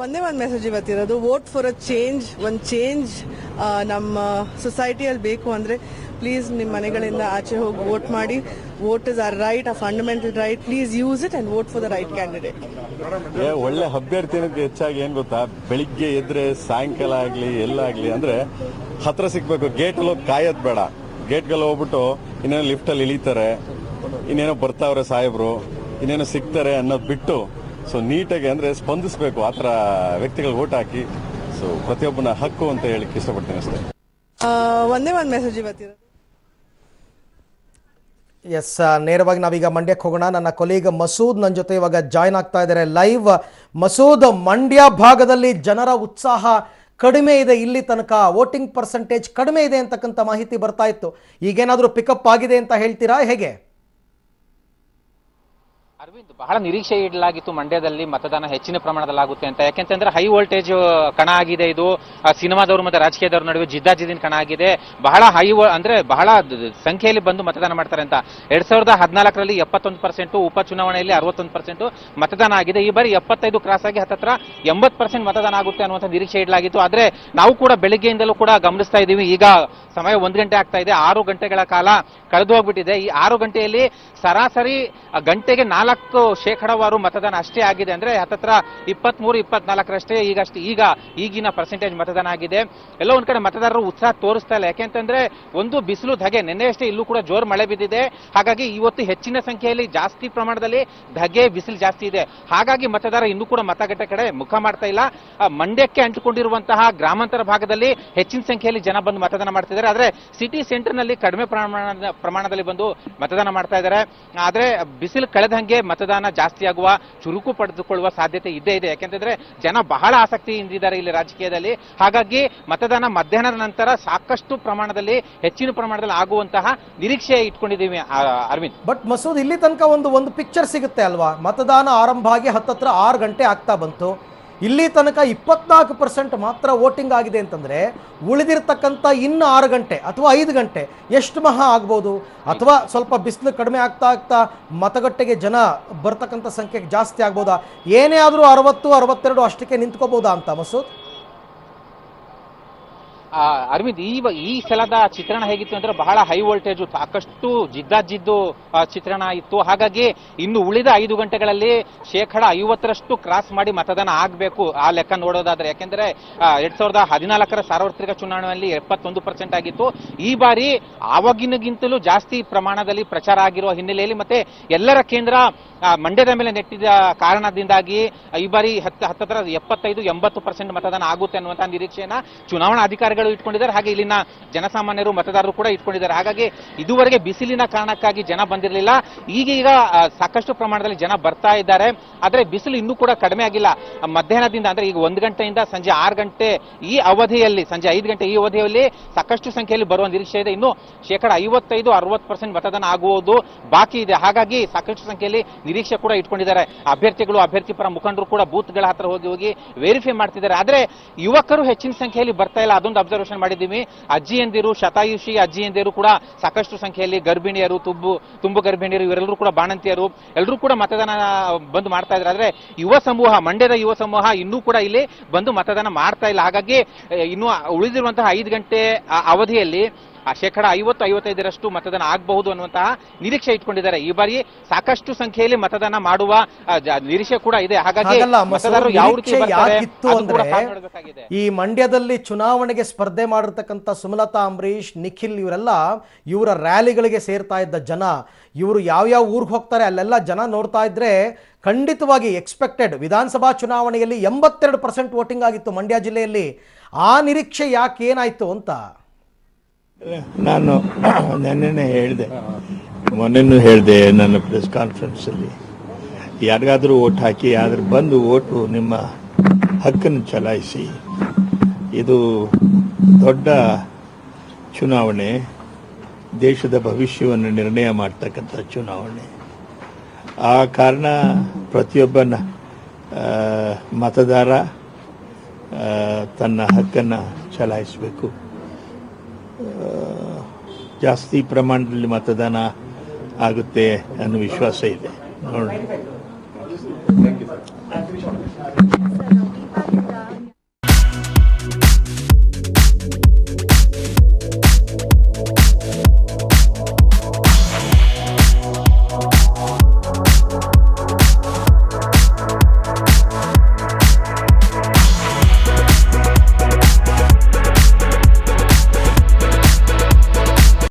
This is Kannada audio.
ಒಂದೇ ಒಂದು ಮೆಸೇಜ್ ಇವತ್ತಿರೋದು, ವೋಟ್ ಫಾರ್ ಅ ಚೇಂಜ್. ಒಂದು ಚೇಂಜ್ ನಮ್ಮ ಸೊಸೈಟಿಯಲ್ಲಿ ಬೇಕು ಅಂದರೆ ಪ್ಲೀಸ್ ನಿಮ್ಮ ಮನೆಗಳಿಂದ ಆಚೆ ಹೋಗಿ ವೋಟ್ ಮಾಡಿ. ವೋಟ್ ಇಸ್ ಆರ್ ರೈಟ್, ಆ fundamental right. Please use it and vote for the right candidate. ಒಳ್ಳೆ ಅಭ್ಯರ್ಥಿ ಅನ್ನೋದು ಹೆಚ್ಚಾಗಿ ಏನ್ ಗೊತ್ತಾ, ಬೆಳಿಗ್ಗೆ ಎದ್ರೆ ಸಾಯಂಕಾಲ ಆಗ್ಲಿ ಎಲ್ಲಾಗ್ಲಿ ಅಂದ್ರೆ ಹತ್ರ ಸಿಗ್ಬೇಕು. ಗೇಟಲ್ಲಿ ಹೋಗಿ ಕಾಯೋದ್ ಬೇಡ. ಗೇಟ್ಗೆಲ್ಲ ಹೋಗ್ಬಿಟ್ಟು ಇನ್ನೇನೋ ಲಿಫ್ಟಲ್ಲಿ ಇಳಿತಾರೆ, ಇನ್ನೇನೋ ಬರ್ತಾವ್ರೆ ಸಾಹೇಬ್ರು, ಇನ್ನೇನೋ ಸಿಗ್ತಾರೆ ಅನ್ನೋದು ಬಿಟ್ಟು ಸೊ ನೀಟಾಗಿ ಅಂದ್ರೆ ಸ್ಪಂದಿಸಬೇಕು. ಆ ಥರ ವ್ಯಕ್ತಿಗಳು ವೋಟ್ ಹಾಕಿ. ಸೊ ಪ್ರತಿಯೊಬ್ಬನ ಹಕ್ಕು ಅಂತ ಹೇಳಿಕ್ಕೆ ಇಷ್ಟಪಡ್ತೀನಿ ಅಷ್ಟೇ. ಒಂದೇ ಒಂದು ಮೆಸೇಜ್ ಇವತ್ತಿರೋದು. ಎಸ್, ನೇರವಾಗಿ ನಾವೀಗ ಮಂಡ್ಯಕ್ಕೆ ಹೋಗೋಣ. ನನ್ನ ಕೊಲೀಗ್ ಮಸೂದ್ ನನ್ನ ಜೊತೆ ಇವಾಗ ಜಾಯ್ನ್ ಆಗ್ತಾ ಇದ್ದಾರೆ ಲೈವ್. ಮಸೂದ್, ಮಂಡ್ಯ ಭಾಗದಲ್ಲಿ ಜನರ ಉತ್ಸಾಹ ಕಡಿಮೆ ಇದೆ, ಇಲ್ಲಿ ತನಕ ವೋಟಿಂಗ್ ಪರ್ಸೆಂಟೇಜ್ ಕಡಿಮೆ ಇದೆ ಅಂತಕ್ಕಂಥ ಮಾಹಿತಿ ಬರ್ತಾ ಇತ್ತು. ಈಗೇನಾದರೂ ಪಿಕಪ್ ಆಗಿದೆ ಅಂತ ಹೇಳ್ತೀರಾ, ಹೇಗೆ? ಅರವಿಂದ್, ಬಹಳ ನಿರೀಕ್ಷೆ ಇಡಲಾಗಿತ್ತು ಮಂಡ್ಯದಲ್ಲಿ ಮತದಾನ ಹೆಚ್ಚಿನ ಪ್ರಮಾಣದಲ್ಲಾಗುತ್ತೆ ಅಂತ. ಯಾಕೆಂತಂದ್ರೆ ಹೈ ವೋಲ್ಟೇಜ್ ಕಣ ಆಗಿದೆ ಇದು. ಸಿನಿಮಾದವರು ಮತ್ತೆ ರಾಜಕೀಯದವ್ರ ನಡುವೆ ಜಿದ್ದಾಜಿದ್ದಿನ ಕಣ ಆಗಿದೆ. ಬಹಳ ಅಂದ್ರೆ ಬಹಳ ಸಂಖ್ಯೆಯಲ್ಲಿ ಬಂದು ಮತದಾನ ಮಾಡ್ತಾರೆ ಅಂತ. 2014ರಲ್ಲಿ 71%, ಉಪಚುನಾವಣೆಯಲ್ಲಿ 61% ಮತದಾನ ಆಗಿದೆ. ಈ ಬಾರಿ 75 ಕ್ರಾಸ್ ಆಗಿ ಹತ್ತತ್ರ 80% ಮತದಾನ ಆಗುತ್ತೆ ಅನ್ನುವಂಥ ನಿರೀಕ್ಷೆ ಇಡಲಾಗಿತ್ತು. ಆದ್ರೆ ನಾವು ಕೂಡ ಬೆಳಿಗ್ಗೆಯಿಂದಲೂ ಕೂಡ ಗಮನಿಸ್ತಾ ಇದ್ದೀವಿ. ಈಗ ಸಮಯ 1 ಗಂಟೆ ಆಗ್ತಾ ಇದೆ. 6 ಗಂಟೆಗಳ ಕಾಲ ಕಳೆದು ಹೋಗ್ಬಿಟ್ಟಿದೆ. ಈ 6 ಗಂಟೆಯಲ್ಲಿ ಸರಾಸರಿ ಗಂಟೆಗೆ 4% ಮತದಾನ ಅಷ್ಟೇ ಆಗಿದೆ. ಅಂದ್ರೆ ಹತ್ತತ್ರ 23-24ರಷ್ಟೇ ಈಗಿನ ಪರ್ಸೆಂಟೇಜ್ ಮತದಾನ ಆಗಿದೆ. ಎಲ್ಲೋ ಒಂದ್ ಕಡೆ ಮತದಾರರು ಉತ್ಸಾಹ ತೋರಿಸ್ತಾ ಇಲ್ಲ. ಯಾಕೆಂತಂದ್ರೆ ಒಂದು ಬಿಸಿಲು ಧಗೆ, ನಿನ್ನೆಯಷ್ಟೇ ಇಲ್ಲೂ ಕೂಡ ಜೋರು ಮಳೆ ಬಿದ್ದಿದೆ. ಹಾಗಾಗಿ ಇವತ್ತು ಹೆಚ್ಚಿನ ಸಂಖ್ಯೆಯಲ್ಲಿ ಜಾಸ್ತಿ ಪ್ರಮಾಣದಲ್ಲಿ ಧಗೆ ಬಿಸಿಲು ಜಾಸ್ತಿ ಇದೆ. ಹಾಗಾಗಿ ಮತದಾರ ಇನ್ನೂ ಕೂಡ ಮತಗಟ್ಟೆ ಕಡೆ ಮುಖ ಮಾಡ್ತಾ ಇಲ್ಲ. ಮಂಡ್ಯಕ್ಕೆ ಅಂಟಿಕೊಂಡಿರುವಂತಹ ಗ್ರಾಮಾಂತರ ಭಾಗದಲ್ಲಿ ಹೆಚ್ಚಿನ ಸಂಖ್ಯೆಯಲ್ಲಿ ಜನ ಬಂದು ಮತದಾನ ಮಾಡ್ತಿದ್ದಾರೆ. ಆದ್ರೆ ಸಿಟಿ ಸೆಂಟರ್ ನಲ್ಲಿ ಕಡಿಮೆ ಪ್ರಮಾಣದಲ್ಲಿ ಬಂದು ಮತದಾನ ಮಾಡ್ತಾ ಇದ್ದಾರೆ. ಆದ್ರೆ ಬಿಸಿಲು ಕಳೆದಂಗೆ ಮತದಾನ ಜಾಸ್ತಿ ಆಗುವ, ಚುರುಕು ಪಡೆದುಕೊಳ್ಳುವ ಸಾಧ್ಯತೆ ಇದ್ದೇ ಇದೆ. ಯಾಕೆಂತಂದ್ರೆ ಜನ ಬಹಳ ಆಸಕ್ತಿಯಿಂದಿದ್ದಾರೆ ಇಲ್ಲಿ ರಾಜಕೀಯದಲ್ಲಿ. ಹಾಗಾಗಿ ಮತದಾನ ಮಧ್ಯಾಹ್ನದ ನಂತರ ಸಾಕಷ್ಟು ಪ್ರಮಾಣದಲ್ಲಿ, ಹೆಚ್ಚಿನ ಪ್ರಮಾಣದಲ್ಲಿ ಆಗುವಂತಹ ನಿರೀಕ್ಷೆ ಇಟ್ಕೊಂಡಿದ್ದೀವಿ ಅರವಿಂದ್. ಬಟ್ ಮಸೂದ್, ಇಲ್ಲಿ ತನಕ ಒಂದು ಪಿಕ್ಚರ್ ಸಿಗುತ್ತೆ ಅಲ್ವಾ? ಮತದಾನ ಆರಂಭ ಆಗಿ ಹತ್ತತ್ರ 6 ಗಂಟೆ ಆಗ್ತಾ ಬಂತು. ಇಲ್ಲಿ ತನಕ 24% ಮಾತ್ರ ವೋಟಿಂಗ್ ಆಗಿದೆ ಅಂತಂದ್ರೆ ಉಳಿದಿರ್ತಕ್ಕಂಥ ಇನ್ನು 6 ಗಂಟೆ ಅಥವಾ 5 ಗಂಟೆ ಎಷ್ಟು ಮಹಾ ಆಗ್ಬೋದು? ಅಥವಾ ಸ್ವಲ್ಪ ಬಿಸಿಲು ಕಡಿಮೆ ಆಗ್ತಾ ಮತಗಟ್ಟೆಗೆ ಜನ ಬರ್ತಕ್ಕಂಥ ಸಂಖ್ಯೆ ಜಾಸ್ತಿ ಆಗ್ಬೋದಾ? ಏನೇ ಆದರೂ 60-62 ಅಷ್ಟಕ್ಕೆ ನಿಂತ್ಕೋಬೋದಾ ಅಂತ ಮಸೂದ್? ಅರವಿಂದ್, ಈ ಸಲದ ಚಿತ್ರಣ ಹೇಗಿತ್ತು ಅಂದ್ರೆ ಬಹಳ ಹೈ ವೋಲ್ಟೇಜ್, ಸಾಕಷ್ಟು ಜಿದ್ದಾಜಿದ್ದು ಚಿತ್ರಣ ಇತ್ತು. ಹಾಗಾಗಿ ಇನ್ನು ಉಳಿದ 5 ಗಂಟೆಗಳಲ್ಲಿ 50% ಕ್ರಾಸ್ ಮಾಡಿ ಮತದಾನ ಆಗಬೇಕು ಆ ಲೆಕ್ಕ ನೋಡೋದಾದ್ರೆ. ಯಾಕೆಂದ್ರೆ 2014ರ ಸಾರ್ವತ್ರಿಕ ಚುನಾವಣೆಯಲ್ಲಿ 71% ಆಗಿತ್ತು. ಈ ಬಾರಿ ಆವಾಗಿನಗಿಂತಲೂ ಜಾಸ್ತಿ ಪ್ರಮಾಣದಲ್ಲಿ ಪ್ರಚಾರ ಆಗಿರುವ ಹಿನ್ನೆಲೆಯಲ್ಲಿ ಮತ್ತೆ ಎಲ್ಲರ ಕೇಂದ್ರ ಮಂಡ್ಯದ ಮೇಲೆ ನೆಟ್ಟಿದ ಕಾರಣದಿಂದಾಗಿ ಈ ಬಾರಿ ಹತ್ತತ್ರ 75-80% ಮತದಾನ ಆಗುತ್ತೆ ಅನ್ನುವಂತಹ ನಿರೀಕ್ಷೆಯನ್ನ ಚುನಾವಣಾ ಅಧಿಕಾರಿಗಳು ಇಟ್ಕೊಂಡಿದ್ದಾರೆ. ಹಾಗೆ ಇಲ್ಲಿನ ಜನಸಾಮಾನ್ಯರು, ಮತದಾರರು ಕೂಡ ಇಟ್ಕೊಂಡಿದ್ದಾರೆ. ಹಾಗಾಗಿ ಇದುವರೆಗೆ ಬಿಸಿಲಿನ ಕಾರಣಕ್ಕಾಗಿ ಜನ ಬಂದಿರಲಿಲ್ಲ. ಈಗ ಸಾಕಷ್ಟು ಪ್ರಮಾಣದಲ್ಲಿ ಜನ ಬರ್ತಾ ಇದ್ದಾರೆ. ಆದ್ರೆ ಬಿಸಿಲು ಇನ್ನೂ ಕೂಡ ಕಡಿಮೆ ಆಗಿಲ್ಲ. ಮಧ್ಯಾಹ್ನದಿಂದ ಅಂದ್ರೆ ಈಗ 1 ಗಂಟೆಯಿಂದ ಸಂಜೆ 6 ಗಂಟೆ ಈ ಅವಧಿಯಲ್ಲಿ, ಸಂಜೆ 5 ಗಂಟೆ ಈ ಅವಧಿಯಲ್ಲಿ ಸಾಕಷ್ಟು ಸಂಖ್ಯೆಯಲ್ಲಿ ಬರುವ ನಿರೀಕ್ಷೆ ಇದೆ. ಇನ್ನು 55-60% ಮತದಾನ ಆಗುವುದು ಬಾಕಿ ಇದೆ. ಹಾಗಾಗಿ ಸಾಕಷ್ಟು ಸಂಖ್ಯೆಯಲ್ಲಿ ನಿರೀಕ್ಷೆ ಕೂಡ ಇಟ್ಕೊಂಡಿದ್ದಾರೆ. ಅಭ್ಯರ್ಥಿಗಳು, ಅಭ್ಯರ್ಥಿ ಪರ ಮುಖಂಡರು ಕೂಡ ಬೂತ್ಗಳ ಹತ್ರ ಹೋಗಿ ವೆರಿಫೈ ಮಾಡ್ತಿದ್ದಾರೆ. ಆದ್ರೆ ಯುವಕರು ಹೆಚ್ಚಿನ ಸಂಖ್ಯೆಯಲ್ಲಿ ಬರ್ತಾ ಇಲ್ಲ. ಅದೊಂದು ಅಬ್ಸರ್ವೇಷನ್ ಮಾಡಿದ್ದೀವಿ. ಅಜ್ಜಿಯಂದಿರು, ಶತಾಯುಷಿ ಅಜ್ಜಿಯಂದಿರು ಕೂಡ ಸಾಕಷ್ಟು ಸಂಖ್ಯೆಯಲ್ಲಿ, ಗರ್ಭಿಣಿಯರು, ತುಂಬು ಗರ್ಭಿಣಿಯರು, ಇವರೆಲ್ಲರೂ ಕೂಡ ಬಾಣಂತಿಯರು ಎಲ್ಲರೂ ಕೂಡ ಮತದಾನ ಬಂದು ಮಾಡ್ತಾ ಇದ್ದಾರೆ. ಆದ್ರೆ ಯುವ ಸಮೂಹ, ಮಂಡ್ಯದ ಯುವ ಸಮೂಹ ಇನ್ನೂ ಕೂಡ ಇಲ್ಲಿ ಬಂದು ಮತದಾನ ಮಾಡ್ತಾ ಇಲ್ಲ. ಹಾಗಾಗಿ ಇನ್ನು ಉಳಿದಿರುವಂತಹ 5 ಗಂಟೆ ಅವಧಿಯಲ್ಲಿ 50-55ರಷ್ಟು ಮತದಾನ ಆಗಬಹುದು ಅನ್ನುವಂತಹ ನಿರೀಕ್ಷೆ ಇಟ್ಕೊಂಡಿದ್ದಾರೆ. ಈ ಬಾರಿ ಸಾಕಷ್ಟು ಸಂಖ್ಯೆಯಲ್ಲಿ ಮತದಾನ ಮಾಡುವ ನಿರೀಕ್ಷೆ ಕೂಡ ಇದೆ. ಹಾಗಾಗಿ ಮತದಾರರು ಯಾವ ರೀತಿ ಈ ಮಂಡ್ಯದಲ್ಲಿ ಚುನಾವಣೆಗೆ ಸ್ಪರ್ಧೆ ಮಾಡಿರ್ತಕ್ಕಂಥ ಸುಮಲತಾ ಅಂಬರೀಶ್, ನಿಖಿಲ್ ಇವರ ರ್ಯಾಲಿಗಳಿಗೆ ಸೇರ್ತಾ ಇದ್ದ ಜನ, ಇವರು ಯಾವ್ಯಾವ ಊರಿಗೆ ಹೋಗ್ತಾರೆ ಅಲ್ಲೆಲ್ಲ ಜನ ನೋಡ್ತಾ ಇದ್ರೆ ಖಂಡಿತವಾಗಿ ಎಕ್ಸ್ಪೆಕ್ಟೆಡ್ ವಿಧಾನಸಭಾ ಚುನಾವಣೆಯಲ್ಲಿ 82% ವೋಟಿಂಗ್ ಆಗಿತ್ತು ಮಂಡ್ಯ ಜಿಲ್ಲೆಯಲ್ಲಿ. ಆ ನಿರೀಕ್ಷೆ ಯಾಕೆ ಏನಾಯ್ತು ಅಂತ ನಾನು ನೆನ್ನೆ ಹೇಳಿದೆ, ಮೊನ್ನೆನೂ ಹೇಳಿದೆ ನನ್ನ ಪ್ರೆಸ್ ಕಾನ್ಫರೆನ್ಸಲ್ಲಿ, ಯಾರಿಗಾದರೂ ಓಟ್ ಹಾಕಿ, ಆದ್ರೆ ಬಂದು ಓಟು ನಿಮ್ಮ ಹಕ್ಕನ್ನು ಚಲಾಯಿಸಿ. ಇದು ದೊಡ್ಡ ಚುನಾವಣೆ, ದೇಶದ ಭವಿಷ್ಯವನ್ನು ನಿರ್ಣಯ ಮಾಡ್ತಕ್ಕಂಥ ಚುನಾವಣೆ. ಆ ಕಾರಣ ಪ್ರತಿಯೊಬ್ಬ ಮತದಾರ ತನ್ನ ಹಕ್ಕನ್ನು ಚಲಾಯಿಸಬೇಕು. ಜಾಸ್ತಿ ಪ್ರಮಾಣದಲ್ಲಿ ಮತದಾನ ಆಗುತ್ತೆ ಅನ್ನೋ ವಿಶ್ವಾಸ ಇದೆ. ನೋಡಿ.